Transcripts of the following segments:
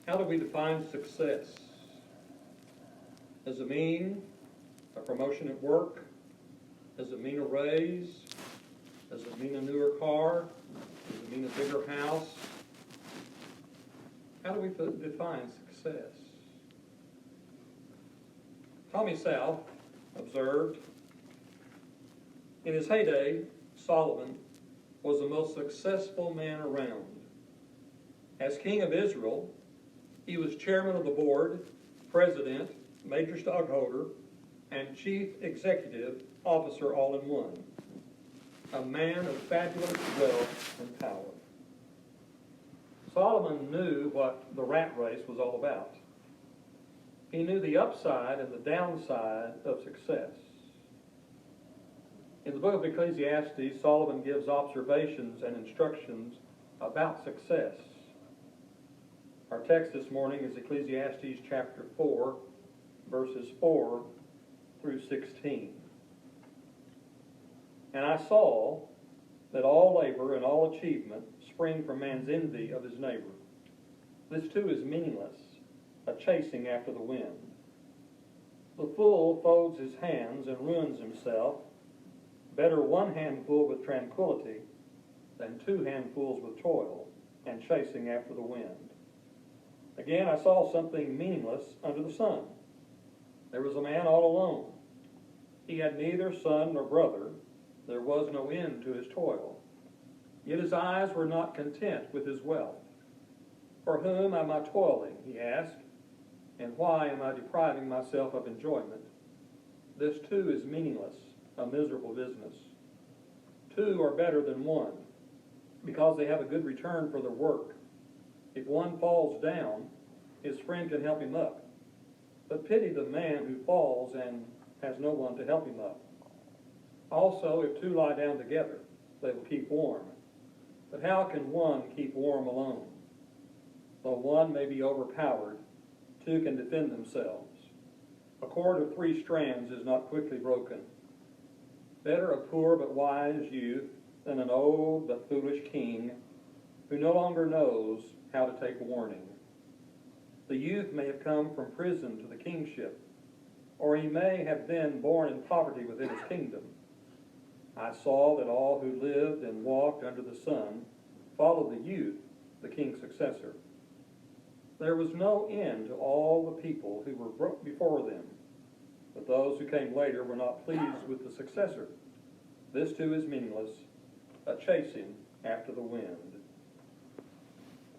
How do we define success? Does it mean a promotion at work? Does it mean a raise? Does it mean a newer car? Does it mean a bigger house? How do we define success? Tommy South observed, in his heyday, Solomon was the most successful man around. As king of Israel, he was chairman of the board, president, major stockholder, and chief executive officer all in one. A man of fabulous wealth and power. Solomon knew what the rat race was all about. He knew the upside and the downside of success. In the book of Ecclesiastes, Solomon gives observations and instructions about success. Our text this morning is Ecclesiastes chapter 4, verses 4 through 16. And I saw that all labor and all achievement spring from man's envy of his neighbor. This too is meaningless, a chasing after the wind. The fool folds his hands and ruins himself. Better one handful with tranquility than two handfuls with toil and chasing after the wind. Again, I saw something meaningless under the sun. There was a man all alone. He had neither son nor brother. There was no end to his toil. Yet his eyes were not content with his wealth. For whom am I toiling, he asked, and why am I depriving myself of enjoyment? This too is meaningless, a miserable business. Two are better than one, because they have a good return for their work. If one falls down, his friend can help him up. But pity the man who falls and has no one to help him up. Also, if two lie down together, they will keep warm. But how can one keep warm alone? Though one may be overpowered, two can defend themselves. A cord of 3 strands is not quickly broken. Better a poor but wise youth than an old but foolish king who no longer knows how to take warning. The youth may have come from prison to the kingship, or he may have been born in poverty within his kingdom. I saw that all who lived and walked under the sun followed the youth, the king's successor. There was no end to all the people who were before them, but those who came later were not pleased with the successor. This too is meaningless, a chasing after the wind.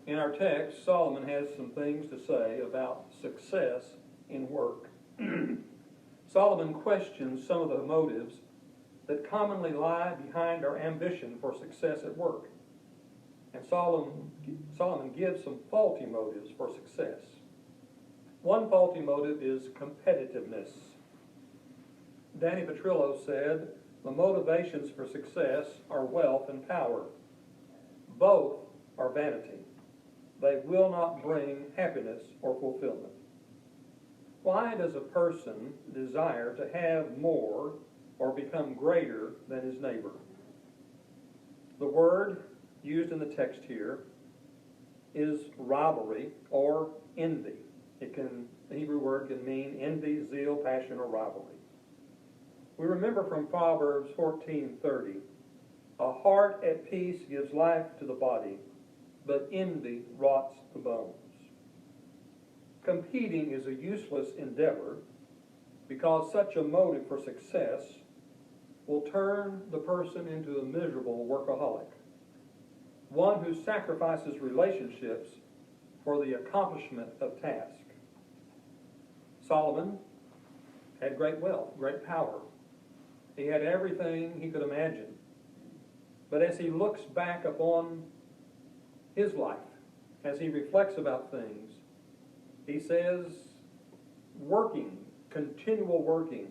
In our text, Solomon has some things to say about success in work. Solomon questions some of the motives that commonly lie behind our ambition for success at work. And Solomon gives some faulty motives for success. One faulty motive is competitiveness. Danny Petrillo said, the motivations for success are wealth and power. Both are vanity. They will not bring happiness or fulfillment. Why does a person desire to have more or become greater than his neighbor? The word used in the text here is rivalry or envy. The Hebrew word can mean envy, zeal, passion, or rivalry. We remember from Proverbs 14:30, a heart at peace gives life to the body, but envy rots the bones. Competing is a useless endeavor because such a motive for success will turn the person into a miserable workaholic, one who sacrifices relationships for the accomplishment of tasks. Solomon had great wealth, great power. He had everything he could imagine. But as he looks back upon his life, as he reflects about things, he says, working, continual working,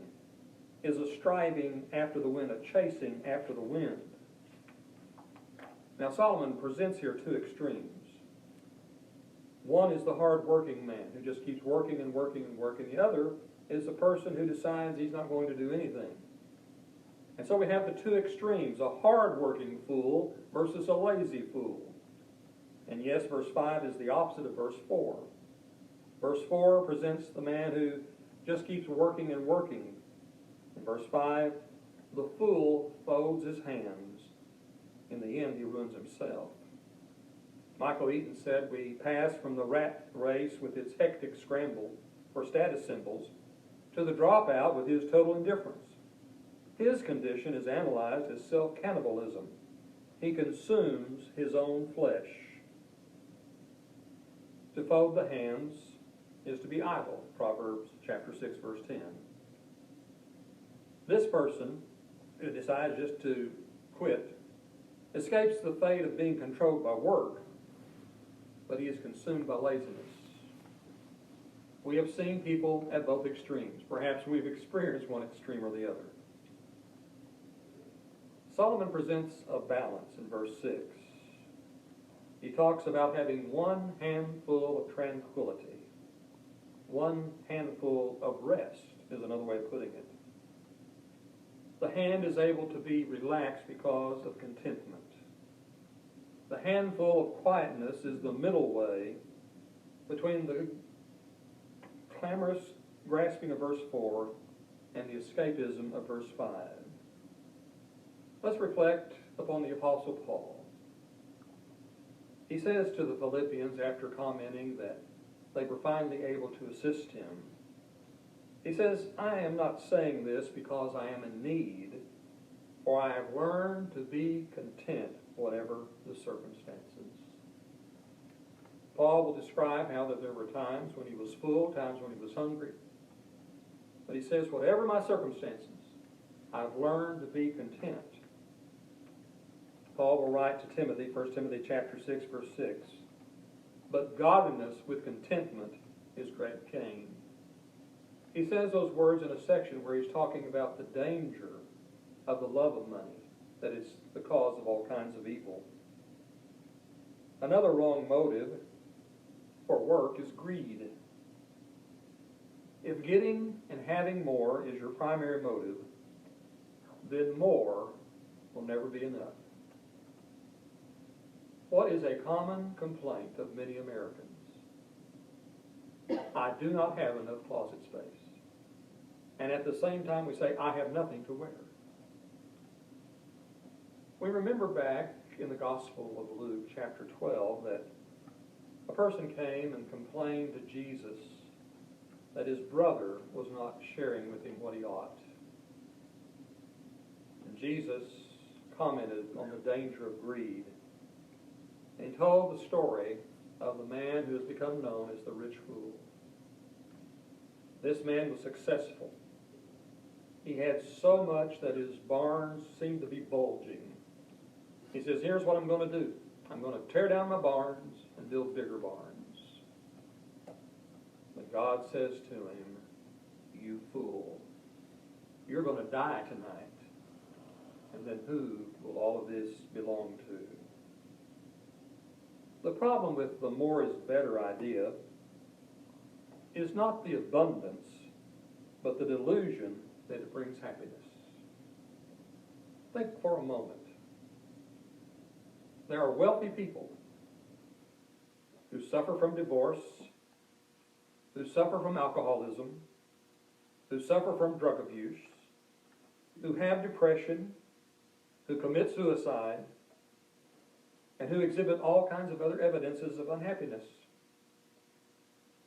is a striving after the wind, a chasing after the wind. Now Solomon presents here 2 extremes. One is the hard-working man who just keeps working and working and working. The other is the person who decides he's not going to do anything. And so we have the 2 extremes, a hard-working fool versus a lazy fool. And yes, verse 5 is the opposite of verse 4. Verse 4 presents the man who just keeps working and working. In verse 5, the fool folds his hands. In the end, he ruins himself. Michael Eaton said, we pass from the rat race with its hectic scramble for status symbols to the dropout with his total indifference. His condition is analyzed as self-cannibalism. He consumes his own flesh. To fold the hands is to be idle, Proverbs chapter 6, verse 10. This person who decides just to quit escapes the fate of being controlled by work, but he is consumed by laziness. We have seen people at both extremes. Perhaps we've experienced one extreme or the other. Solomon presents a balance in verse 6. He talks about having one handful of tranquility. One handful of rest is another way of putting it. The hand is able to be relaxed because of contentment. The handful of quietness is the middle way between the clamorous grasping of verse 4 and the escapism of verse 5. Let's reflect upon the Apostle Paul. He says to the Philippians, after commenting that they were finally able to assist him, he says, I am not saying this because I am in need, for I have learned to be content whatever the circumstances. Paul will describe how that there were times when he was full, times when he was hungry. But he says, whatever my circumstances, I've learned to be content. Paul will write to Timothy, 1 Timothy chapter 6, verse 6, but godliness with contentment is great gain. He says those words in a section where he's talking about the danger of the love of money, that it's the cause of all kinds of evil. Another wrong motive for work is greed. If getting and having more is your primary motive, then more will never be enough. What is a common complaint of many Americans? I do not have enough closet space. And at the same time we say, I have nothing to wear. We remember back in the Gospel of Luke, chapter 12, that a person came and complained to Jesus that his brother was not sharing with him what he ought. And Jesus commented on the danger of greed. And he told the story of the man who has become known as the rich fool. This man was successful. He had so much that his barns seemed to be bulging. He says, here's what I'm going to do. I'm going to tear down my barns and build bigger barns. But God says to him, you fool, you're going to die tonight. And then who will all of this belong to? The problem with the more is better idea is not the abundance, but the delusion that it brings happiness. Think for a moment. There are wealthy people who suffer from divorce, who suffer from alcoholism, who suffer from drug abuse, who have depression, who commit suicide, and who exhibit all kinds of other evidences of unhappiness.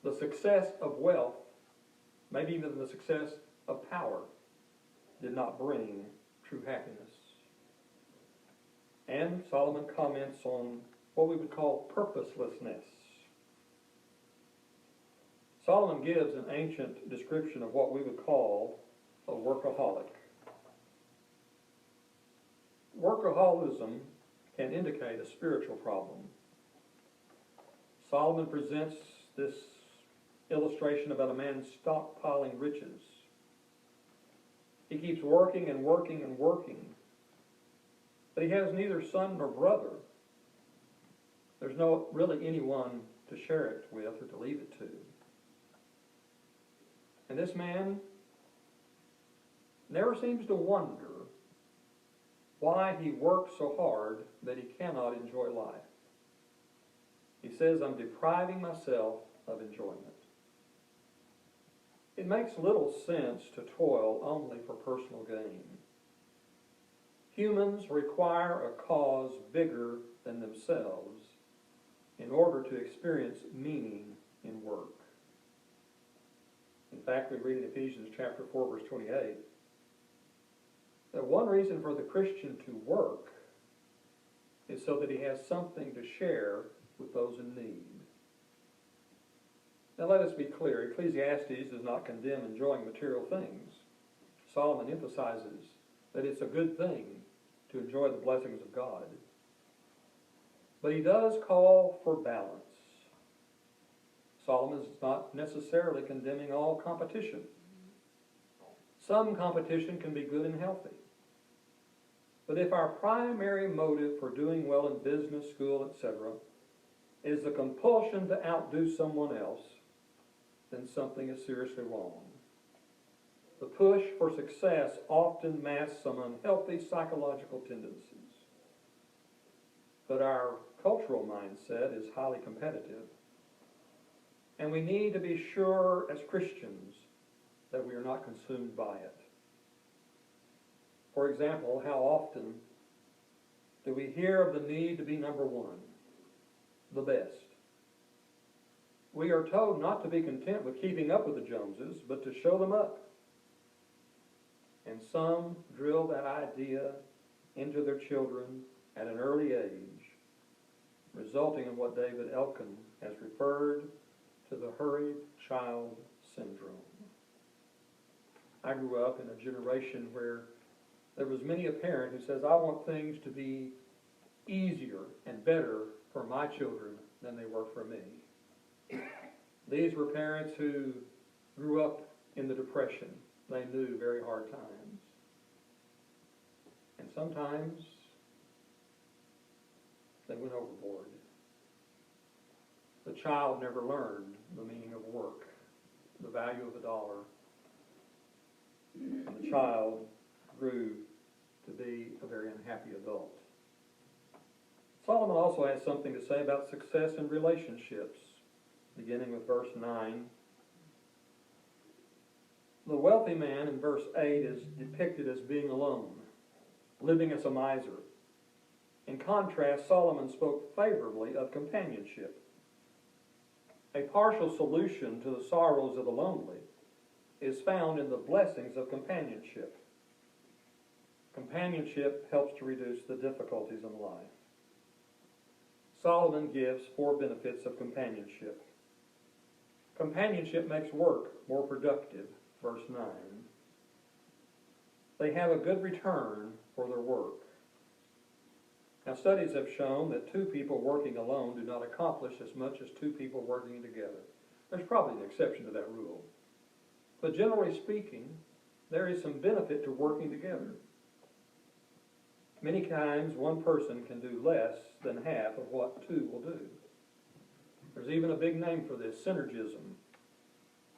The success of wealth, maybe even the success of power, did not bring true happiness. And Solomon comments on what we would call purposelessness. Solomon gives an ancient description of what we would call a workaholic. Workaholism can indicate a spiritual problem. Solomon presents this illustration about a man stockpiling riches. He keeps working and working and working, but he has neither son nor brother. There's no really anyone to share it with or to leave it to. And this man never seems to wonder why he works so hard that he cannot enjoy life. He says, I'm depriving myself of enjoyment. It makes little sense to toil only for personal gain. Humans require a cause bigger than themselves in order to experience meaning in work. In fact, we read in Ephesians chapter 4, verse 28, that one reason for the Christian to work is so that he has something to share with those in need. Now let us be clear, Ecclesiastes does not condemn enjoying material things. Solomon emphasizes that it's a good thing to enjoy the blessings of God. But he does call for balance. Solomon is not necessarily condemning all competition. Some competition can be good and healthy. But if our primary motive for doing well in business, school, etc., is the compulsion to outdo someone else, then something is seriously wrong. The push for success often masks some unhealthy psychological tendencies. But our cultural mindset is highly competitive, and we need to be sure as Christians that we are not consumed by it. For example, how often do we hear of the need to be number one, the best? We are told not to be content with keeping up with the Joneses, but to show them up. And some drill that idea into their children at an early age, resulting in what David Elkin has referred to the hurried child syndrome. I grew up in a generation where there was many a parent who says, I want things to be easier and better for my children than they were for me. These were parents who grew up in the Depression. They knew very hard times. And sometimes they went overboard. The child never learned the meaning of work, the value of a dollar. And the child grew to be a very unhappy adult. Solomon also has something to say about success in relationships, beginning with verse 9. The wealthy man in verse 8 is depicted as being alone, living as a miser. In contrast, Solomon spoke favorably of companionship. A partial solution to the sorrows of the lonely is found in the blessings of companionship. Companionship helps to reduce the difficulties in life. Solomon gives 4 benefits of companionship. Companionship makes work more productive, verse 9. They have a good return for their work. Now, studies have shown that 2 people working alone do not accomplish as much as 2 people working together. There's probably an exception to that rule. But generally speaking, there is some benefit to working together. Many times, one person can do less than half of what 2 will do. There's even a big name for this, synergism,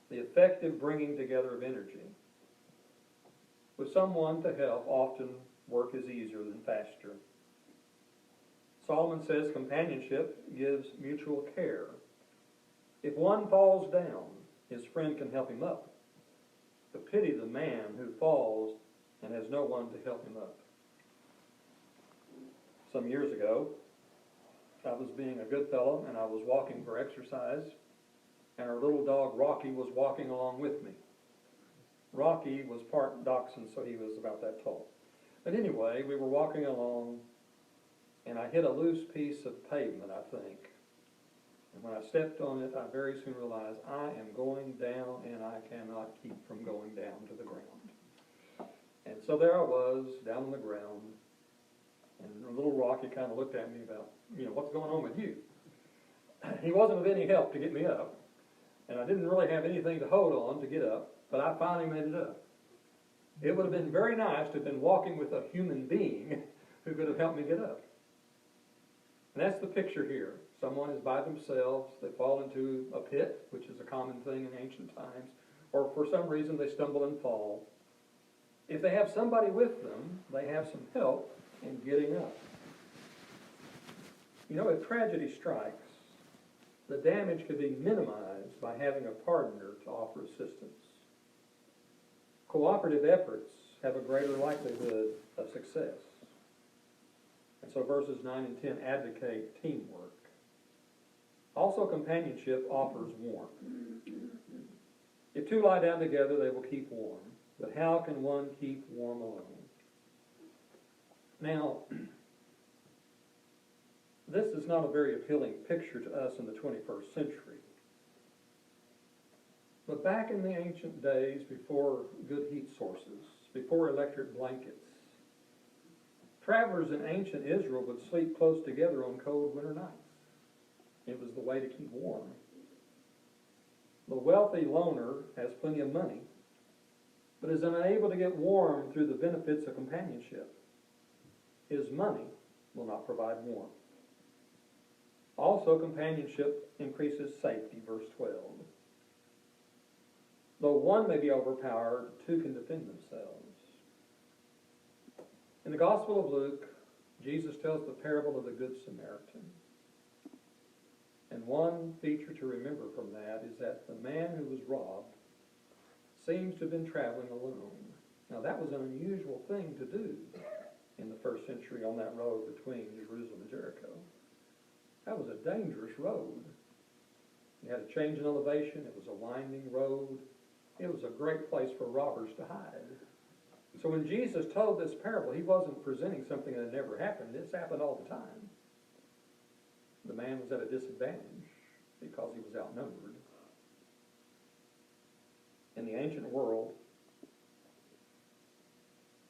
the effective bringing together of energy. With someone to help, often work is easier than faster. Solomon says companionship gives mutual care. If one falls down, his friend can help him up. But pity the man who falls and has no one to help him up. Some years ago, I was being a good fellow and I was walking for exercise, and our little dog Rocky was walking along with me. Rocky was part dachshund, so he was about that tall. But anyway, we were walking along, and I hit a loose piece of pavement, I think. And when I stepped on it, I very soon realized I am going down, and I cannot keep from going down to the ground. And so there I was, down on the ground, and little Rocky kind of looked at me about, what's going on with you? He wasn't of any help to get me up, and I didn't really have anything to hold on to get up, but I finally made it up. It would have been very nice to have been walking with a human being who could have helped me get up. And that's the picture here. Someone is by themselves, they fall into a pit, which is a common thing in ancient times, or for some reason they stumble and fall. If they have somebody with them, they have some help in getting up. If tragedy strikes, the damage can be minimized by having a partner to offer assistance. Cooperative efforts have a greater likelihood of success. And so verses 9 and 10 advocate teamwork. Also, companionship offers warmth. If two lie down together, they will keep warm. But how can one keep warm alone? Now, this is not a very appealing picture to us in the 21st century. But back in the ancient days, before good heat sources, before electric blankets, travelers in ancient Israel would sleep close together on cold winter nights. It was the way to keep warm. The wealthy loner has plenty of money, but is unable to get warm through the benefits of companionship. His money will not provide warmth. Also, companionship increases safety, verse 12. Though one may be overpowered, two can defend themselves. In the Gospel of Luke, Jesus tells the parable of the Good Samaritan. And one feature to remember from that is that the man who was robbed seems to have been traveling alone. Now, that was an unusual thing to do in the first century on that road between Jerusalem and Jericho. That was a dangerous road. You had a change in elevation. It was a winding road. It was a great place for robbers to hide. So when Jesus told this parable, he wasn't presenting something that had never happened. This happened all the time. The man was at a disadvantage because he was outnumbered. In the ancient world,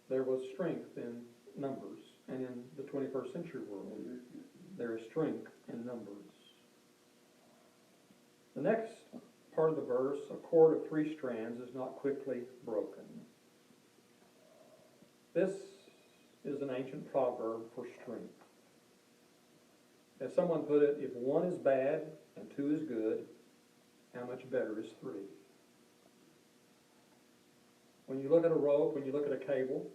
there was strength in numbers, and in the 21st century world, there is strength in numbers. The next part of the verse, a cord of 3 strands is not quickly broken. This is an ancient proverb for strength. As someone put it, if 1 is bad and 2 is good, how much better is 3? When you look at a rope, when you look at a cable,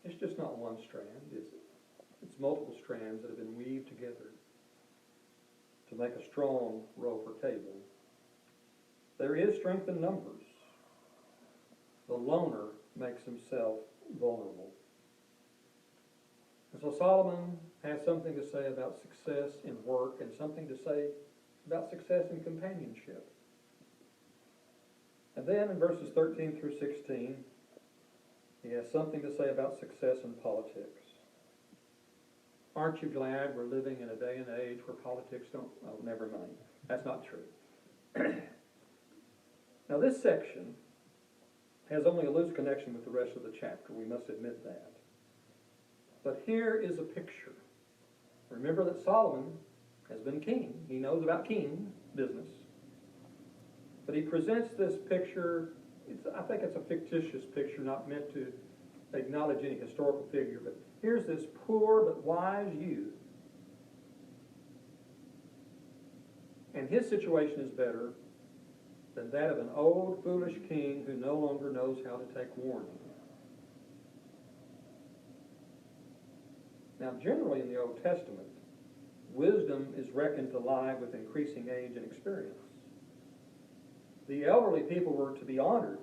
it's just not 1 strand, is it? It's multiple strands that have been weaved together to make a strong rope or cable. There is strength in numbers. The loner makes himself vulnerable. And so Solomon has something to say about success in work and something to say about success in companionship. And then in verses 13 through 16, he has something to say about success in politics. Aren't you glad we're living in a day and age where politics don't... Oh, never mind. That's not true. Now, this section has only a loose connection with the rest of the chapter. We must admit that. But here is a picture. Remember that Solomon has been king. He knows about king business. But he presents this picture. I think it's a fictitious picture, not meant to acknowledge any historical figure. But here's this poor but wise youth. And his situation is better than that of an old, foolish king who no longer knows how to take warning. Now, generally in the Old Testament, wisdom is reckoned to lie with increasing age and experience. The elderly people were to be honored.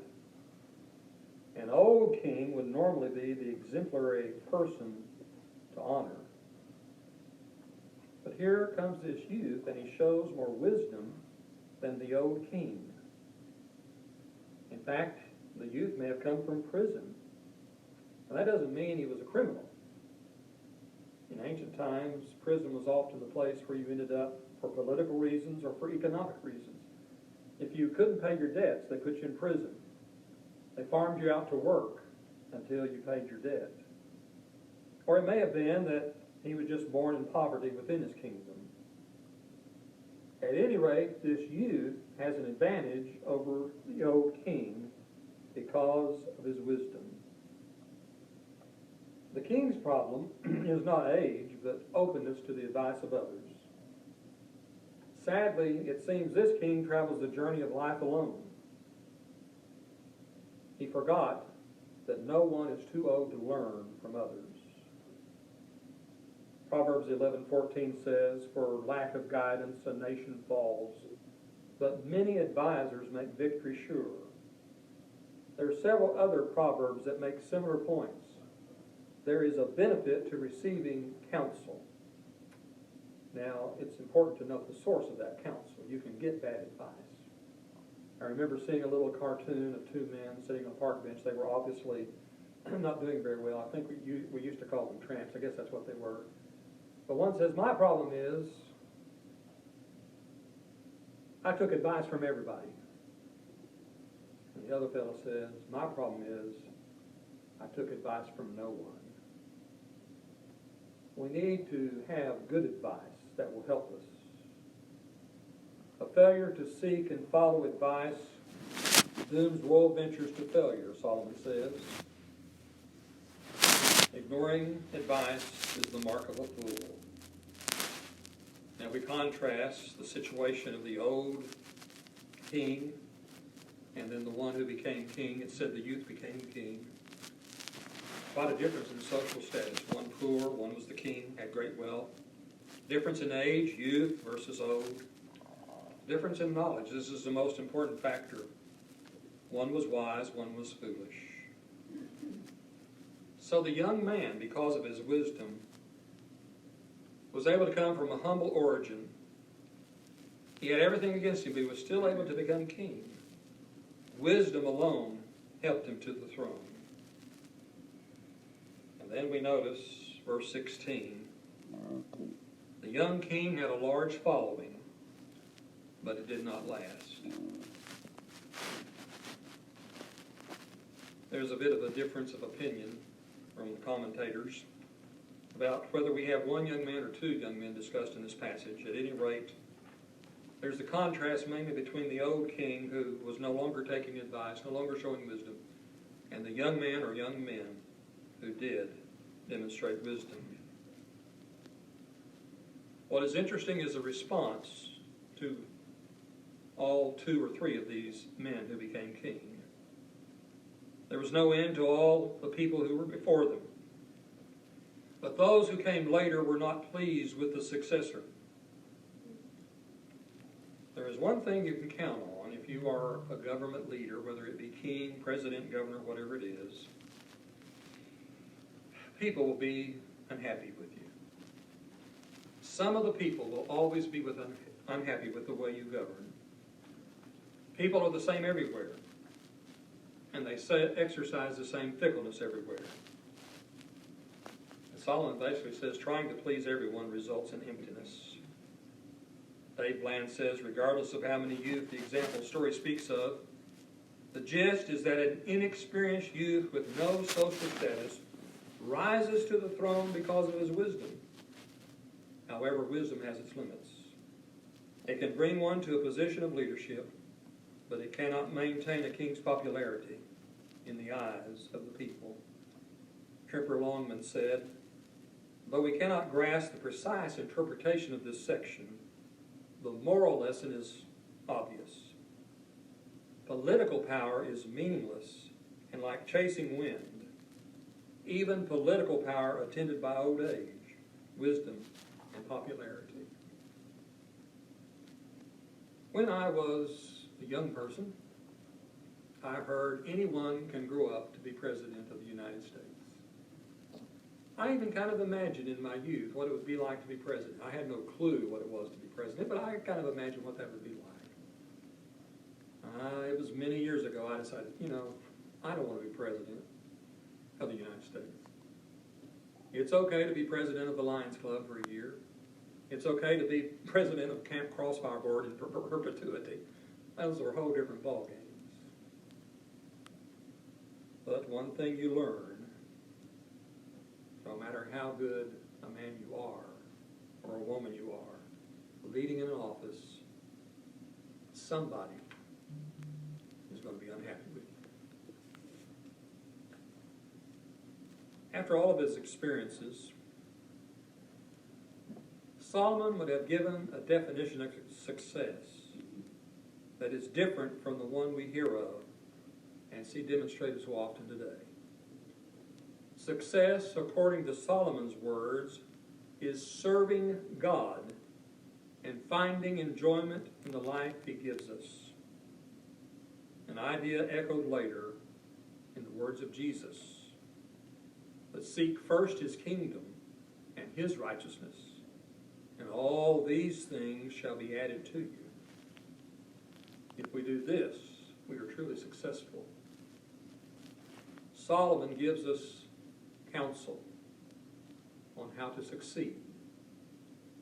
An old king would normally be the exemplary person to honor. But here comes this youth, and he shows more wisdom than the old king. In fact, the youth may have come from prison. Now, that doesn't mean he was a criminal. In ancient times, prison was often the place where you ended up for political reasons or for economic reasons. If you couldn't pay your debts, they put you in prison. They farmed you out to work until you paid your debt. Or it may have been that he was just born in poverty within his kingdom. At any rate, this youth has an advantage over the old king because of his wisdom. The king's problem is not age, but openness to the advice of others. Sadly, it seems this king travels the journey of life alone. He forgot that no one is too old to learn from others. Proverbs 11:14 says, "For lack of guidance a nation falls, but many advisers make victory sure." There are several other proverbs that make similar points. There is a benefit to receiving counsel. Now, it's important to note the source of that counsel. You can get bad advice. I remember seeing a little cartoon of two men sitting on a park bench. They were obviously not doing very well. I think we used to call them tramps. I guess that's what they were. But one says, my problem is I took advice from everybody. And the other fellow says, my problem is I took advice from no one. We need to have good advice that will help us. A failure to seek and follow advice dooms royal ventures to failure, Solomon says. Ignoring advice is the mark of a fool. Now we contrast the situation of the old king and then the one who became king. It said the youth became king. Quite a difference in social status. One poor, one was the king, had great wealth. Difference in age, youth versus old. Difference in knowledge. This is the most important factor. One was wise, one was foolish. So the young man, because of his wisdom, was able to come from a humble origin. He had everything against him, but he was still able to become king. Wisdom alone helped him to the throne. And then we notice verse 16. The young king had a large following, but it did not last. There's a bit of a difference of opinion from the commentators about whether we have one young man or two young men discussed in this passage. At any rate, there's the contrast mainly between the old king who was no longer taking advice, no longer showing wisdom, and the young man or young men who did demonstrate wisdom. What is interesting is the response to all two or three of these men who became king. There was no end to all the people who were before them. But those who came later were not pleased with the successor. There is one thing you can count on if you are a government leader, whether it be king, president, governor, whatever it is. People will be unhappy with you. Some of the people will always be unhappy with the way you govern. People are the same everywhere. And they exercise the same fickleness everywhere. And Solomon basically says trying to please everyone results in emptiness. Dave Bland says, regardless of how many youth the example story speaks of, the gist is that an inexperienced youth with no social status rises to the throne because of his wisdom. However, wisdom has its limits. It can bring one to a position of leadership, but it cannot maintain a king's popularity in the eyes of the people. Tremper Longman said, though we cannot grasp the precise interpretation of this section, the moral lesson is obvious. Political power is meaningless and like chasing wind. Even political power attended by old age, wisdom, and popularity. When I was a young person, I heard anyone can grow up to be president of the United States. I even kind of imagined in my youth what it would be like to be president. I had no clue what it was to be president, but I kind of imagined what that would be like. It was many years ago I decided, I don't want to be president of the United States. It's okay to be president of the Lions Club for a year. It's okay to be president of Camp Crossfire Board in perpetuity. Those are whole different ballgames. But one thing you learn, no matter how good a man you are or a woman you are, leading in an office, somebody is going to be unhappy with you. After all of his experiences, Solomon would have given a definition of success that is different from the one we hear of and see demonstrated so often today. Success, according to Solomon's words, is serving God and finding enjoyment in the life he gives us. An idea echoed later in the words of Jesus. But seek first his kingdom and his righteousness, and all these things shall be added to you. If we do this, we are truly successful. Solomon gives us counsel on how to succeed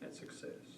at success.